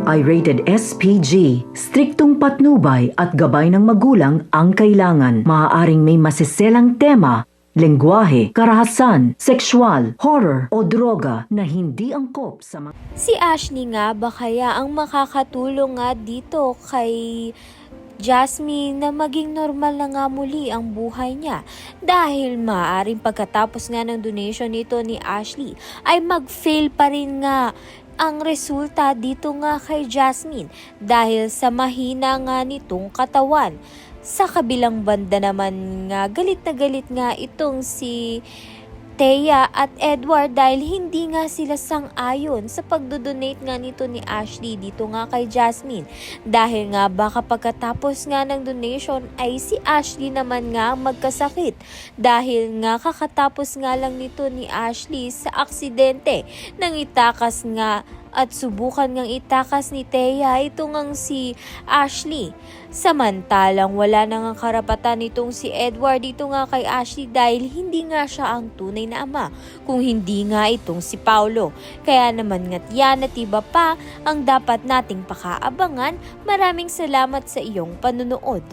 ito ay rated SPG. Striktong patnubay at gabay ng magulang ang kailangan. Maaaring may masiselang tema, lengguwahe, karahasan, sexual, horror o droga na hindi angkop sa mga... Si Ashley nga ba kaya ang makakatulong nga dito kay Jasmine na maging normal na nga muli ang buhay niya dahil maaaring pagkatapos nga ng donation nito ni Ashley ay mag-fail pa rin nga ang resulta dito nga kay Jasmine dahil sa mahina nga nitong katawan. Sa kabilang banda naman nga galit na galit nga itong si Thea at Edward dahil hindi nga sila sang-ayon sa pagdodonate nga nito ni Ashley dito nga kay Jasmine. Dahil nga baka pagkatapos nga ng donation ay si Ashley naman nga magkasakit. Dahil nga kakatapos nga lang nito ni Ashley sa aksidente nang itakas nga at subukan ngang itakas ni Thea ito ngang si Ashley. Samantalang wala na ngang karapatan nitong si Edward dito nga kay Ashley dahil hindi nga siya ang tunay na ama kung hindi nga itong si Paulo. Kaya naman nga't yan at iba pa ang dapat nating pakaabangan. Maraming salamat sa iyong panunood.